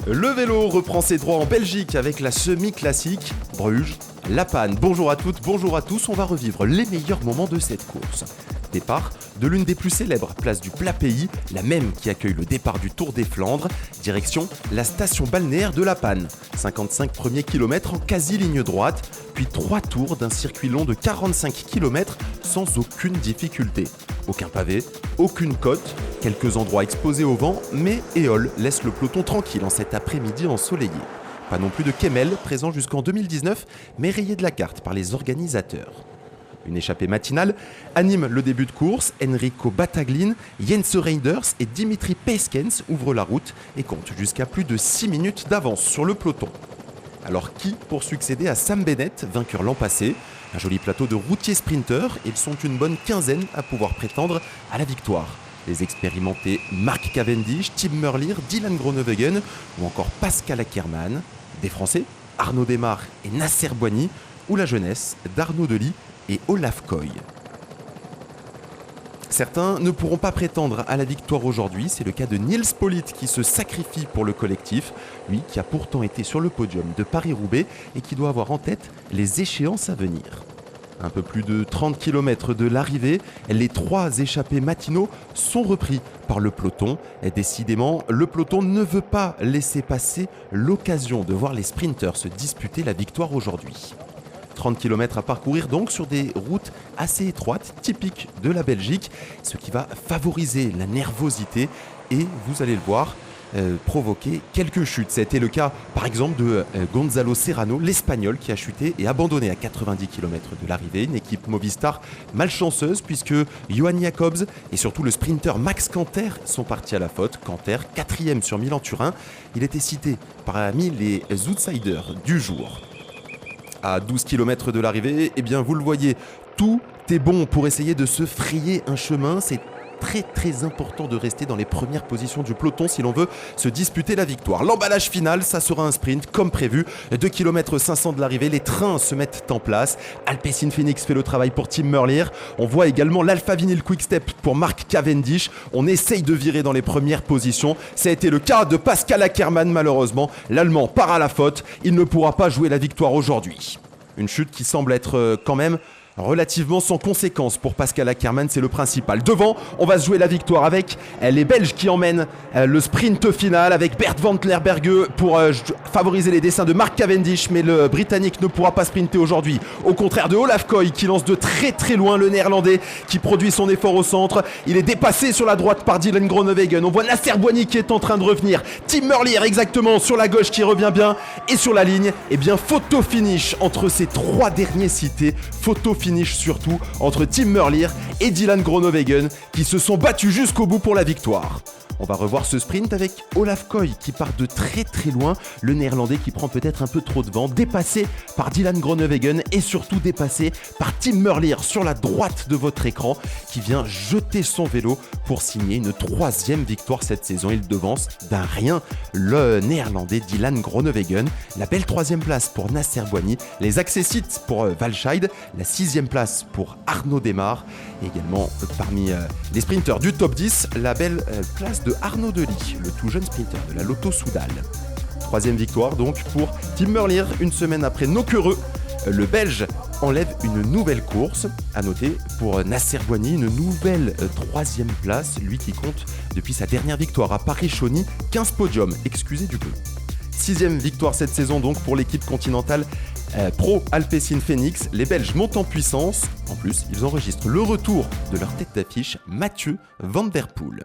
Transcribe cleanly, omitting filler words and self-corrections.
Le vélo reprend ses droits en Belgique avec la semi-classique Bruges-La Panne. Bonjour à toutes, bonjour à tous, on va revivre les meilleurs moments de cette course. Départ de l'une des plus célèbres places du plat pays, la même qui accueille le départ du Tour des Flandres, direction la station balnéaire de La Panne. 55 premiers kilomètres en quasi-ligne droite, puis 3 tours d'un circuit long de 45 km sans aucune difficulté. Aucun pavé, aucune côte, quelques endroits exposés au vent, mais Éole laisse le peloton tranquille en cet après-midi ensoleillé. Pas non plus de Kemmel, présent jusqu'en 2019, mais rayé de la carte par les organisateurs. Une échappée matinale anime le début de course. Enrico Battaglin, Jens Reinders et Dimitri Peskens ouvrent la route et comptent jusqu'à plus de 6 minutes d'avance sur le peloton. Alors qui pour succéder à Sam Bennett, vainqueur l'an passé? Un joli plateau de routiers sprinteurs, ils sont une bonne quinzaine à pouvoir prétendre à la victoire. Les expérimentés Mark Cavendish, Tim Merlier, Dylan Groenewegen ou encore Pascal Ackermann. Des Français, Arnaud Démare et Nasser Boigny, ou la jeunesse d'Arnaud Delis et Olaf Koy. Certains ne pourront pas prétendre à la victoire aujourd'hui, c'est le cas de Nils Politt qui se sacrifie pour le collectif, lui qui a pourtant été sur le podium de Paris-Roubaix et qui doit avoir en tête les échéances à venir. Un peu plus de 30 km de l'arrivée, les 3 échappés matinaux sont repris par le peloton. Et décidément, le peloton ne veut pas laisser passer l'occasion de voir les sprinteurs se disputer la victoire aujourd'hui. 30 km à parcourir donc sur des routes assez étroites, typiques de la Belgique, ce qui va favoriser la nervosité et, vous allez le voir, provoquer quelques chutes. Ça a été le cas par exemple de Gonzalo Serrano, l'Espagnol, qui a chuté et abandonné à 90 km de l'arrivée. Une équipe Movistar malchanceuse puisque Johan Jacobs et surtout le sprinter Max Canter sont partis à la faute. Canter, 4e sur Milan-Turin, il était cité parmi les outsiders du jour. À 12 km de l'arrivée, eh bien vous le voyez, tout est bon pour essayer de se frayer un chemin. C'est très important de rester dans les premières positions du peloton si l'on veut se disputer la victoire. L'emballage final, ça sera un sprint comme prévu. 2 km 500 de l'arrivée, les trains se mettent en place. Alpecin Phoenix fait le travail pour Tim Merlier. On voit également l'Alpha Vinyl Quick Step pour Mark Cavendish. On essaye de virer dans les premières positions. Ça a été le cas de Pascal Ackermann malheureusement. L'Allemand part à la faute. Il ne pourra pas jouer la victoire aujourd'hui. Une chute qui semble être quand même relativement sans conséquence pour Pascal Ackermann, c'est le principal. Devant, on va se jouer la victoire avec les Belges qui emmènent le sprint final avec Bert van Klerberge pour favoriser les dessins de Mark Cavendish, mais le Britannique ne pourra pas sprinter aujourd'hui. Au contraire de Olaf Koy qui lance de très loin, le Néerlandais qui produit son effort au centre. Il est dépassé sur la droite par Dylan Groenewegen. On voit Nasser Boigny qui est en train de revenir. Tim Merlier exactement sur la gauche qui revient bien. Et sur la ligne, eh bien photo finish entre ces 3 derniers cités. Photo finish surtout entre Tim Merlier et Dylan Groenewegen qui se sont battus jusqu'au bout pour la victoire. On va revoir ce sprint avec Olaf Koy qui part de très loin, le Néerlandais qui prend peut-être un peu trop de vent, dépassé par Dylan Groenewegen et surtout dépassé par Tim Merlier sur la droite de votre écran qui vient jeter son vélo pour signer une 3e victoire cette saison. Il devance d'un rien le Néerlandais Dylan Groenewegen. La belle 3e place pour Nasser Boigny, les accessites pour Walscheid, la 6e place pour Arnaud Démare et également parmi les sprinteurs du top 10, la belle place de Arnaud Delis, le tout jeune sprinter de la Lotto Soudal. 3e victoire donc pour Tim Merlier, une semaine après Nocquereux. Le Belge enlève une nouvelle course. À noter pour Nasser Boigny, une nouvelle 3e place, lui qui compte depuis sa dernière victoire à Paris-Chauny, 15 podiums, excusez du peu. 6e victoire cette saison donc pour l'équipe continentale Pro Alpecin Phoenix. Les Belges montent en puissance. En plus, ils enregistrent le retour de leur tête d'affiche, Mathieu Van Der Poel.